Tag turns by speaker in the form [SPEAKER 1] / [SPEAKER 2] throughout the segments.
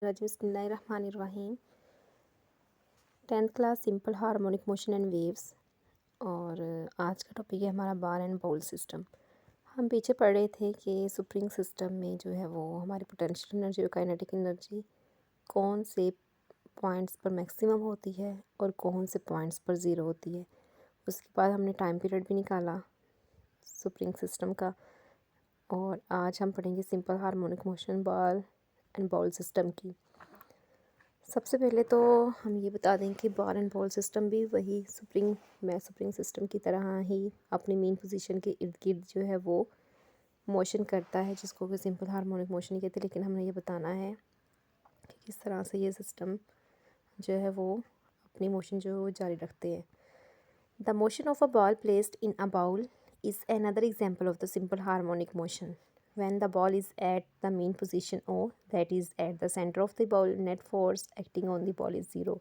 [SPEAKER 1] बिस्मिल्लाहिर्रहमानिर्रहीम। 10th class simple harmonic motion and waves. और आज का टॉपिक है हमारा बार एंड बाउल सिस्टम। हम पीछे पढ़ रहे थे कि स्प्रिंग सिस्टम में जो है वो हमारी पोटेंशियल एनर्जी और काइनेटिक एनर्जी कौन से पॉइंट्स पर मैक्सिमम होती है और कौन से पॉइंट्स पर ज़ीरो होती है। उसके बाद हमने टाइम पीरियड भी निकाला स्प्रिंग सिस्टम का। और आज हम पढ़ेंगे simple harmonic motion ball and bowl system की। सबसे पहले तो हम ये बता दें कि बार एंड बाउल सिस्टम भी वही स्प्रिंग सिस्टम की तरह ही अपनी मेन पोजीशन के इर्द गिर्द जो है वो मोशन करता है, जिसको कि सिंपल हार्मोनिक मोशन ही कहते हैं। लेकिन हमने ये बताना है कि किस तरह से ये सिस्टम जो है वो अपनी मोशन जो जारी रखते हैं। The motion of a ball placed in a bowl is another example of the simple harmonic motion. When the ball is at the mean position O, that is at the center of the ball, net force acting on the ball is zero.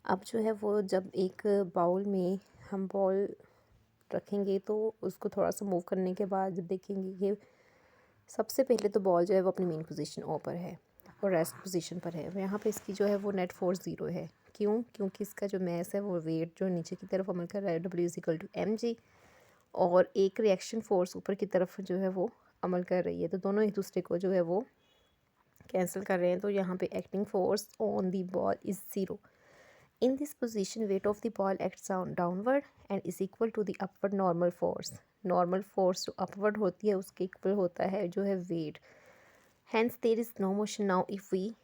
[SPEAKER 1] अब जो है वो जब एक bowl में हम ball रखेंगे तो उसको थोड़ा सा मूव करने के बाद जब देखेंगे कि सबसे पहले तो बॉल जो है वो अपनी मेन पोजीशन ओ पर है और रेस्ट पोजीशन पर है। यहाँ पे इसकी जो है वो नेट फोर्स ज़ीरो है। क्यों? क्योंकि इसका जो मैस है वो वेट जो नीचे की तरफ अमल कर रहा है W=mg, और एक रिएक्शन फोर्स ऊपर की तरफ जो है वो अमल कर रही है। तो दोनों एक दूसरे को जो है वो कैंसिल कर रहे हैं। तो यहाँ पे acting force on the ball is zero. In this position weight of the ball acts downward and is equal to the upward normal force. Normal force जो अपवर्ड होती है उसके इक्वल होता है जो है weight. Hence there is no motion now if we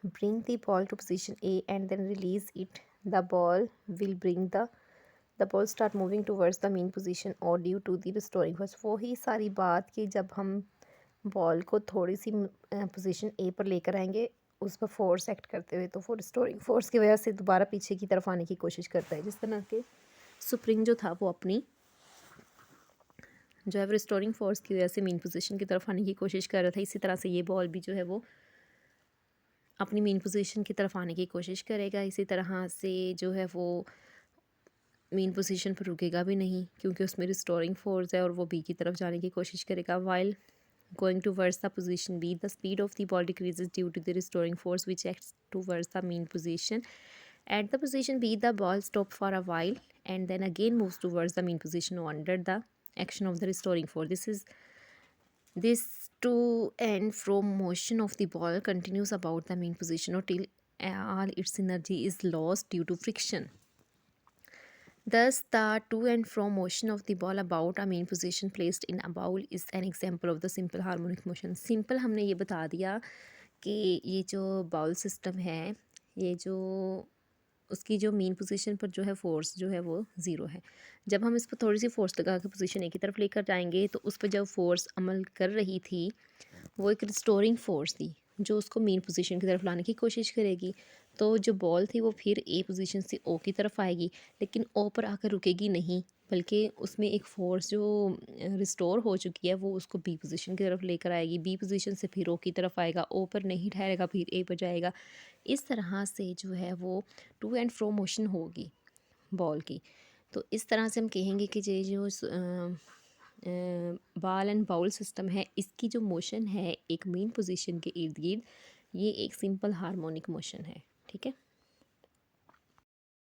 [SPEAKER 1] bring the ball to position A and then release it, the ball will bring the ball start moving towards the mean position or due to the restoring force। वही सारी बात कि जब हम ball को थोड़ी सी position A पर लेकर आएंगे उस पर फोर्स एक्ट करते हुए, तो वो रिस्टोरिंग फोर्स की वजह से दोबारा पीछे की तरफ आने की कोशिश करता है। जिस तरह के स्प्रिंग जो था वो अपनी जो है रिस्टोरिंग फोर्स की वजह से मेन पोजीशन की तरफ आने की कोशिश कर रहा था, इसी तरह से ये बॉल भी जो है वो अपनी मेन पोजीशन की तरफ आने की कोशिश करेगा। इसी तरह से जो है वो मेन पोजीशन पर रुकेगा भी नहीं क्योंकि उसमें रिस्टोरिंग फोर्स है और वो बी की तरफ जाने की कोशिश करेगा। While going towards the position B, the speed of the ball decreases due to the restoring force which acts towards the mean position. At the position B the ball stop for a while and then again moves towards the mean position under the action of the restoring force. This to and from motion of the ball continues about the mean position or till all its energy is lost due to friction. Thus, the to and from motion of the ball about a mean position placed in a bowl is an example of the simple harmonic motion. Simple हमने ये बता दिया कि ये जो bowl system है, ये जो उसकी जो मेन पोजीशन पर जो है फोर्स जो है वो ज़ीरो है। जब हम इस पर थोड़ी सी फोर्स लगा के पोजीशन ए की तरफ लेकर जाएंगे तो उस पर जब फोर्स अमल कर रही थी वो एक रिस्टोरिंग फोर्स थी जो उसको मेन पोजीशन की तरफ लाने की कोशिश करेगी। तो जो बॉल थी वो फिर ए पोजीशन से ओ की तरफ आएगी, लेकिन ओ पर आकर रुकेगी नहीं, बल्कि उसमें एक फ़ोर्स जो रिस्टोर हो चुकी है वो उसको बी पोजीशन की तरफ लेकर आएगी। बी पोजीशन से फिर ओ की तरफ आएगा, ओ पर नहीं ठहरेगा, फिर ए पर जाएगा। इस तरह से जो है वो टू एंड फ्रो मोशन होगी बॉल की। तो इस तरह से हम कहेंगे कि ये जो बॉल एंड बाउल सिस्टम है इसकी जो मोशन है एक मेन पोजीशन के इर्द गिर्द, ये एक सिंपल हार्मोनिक मोशन है। ठीक है।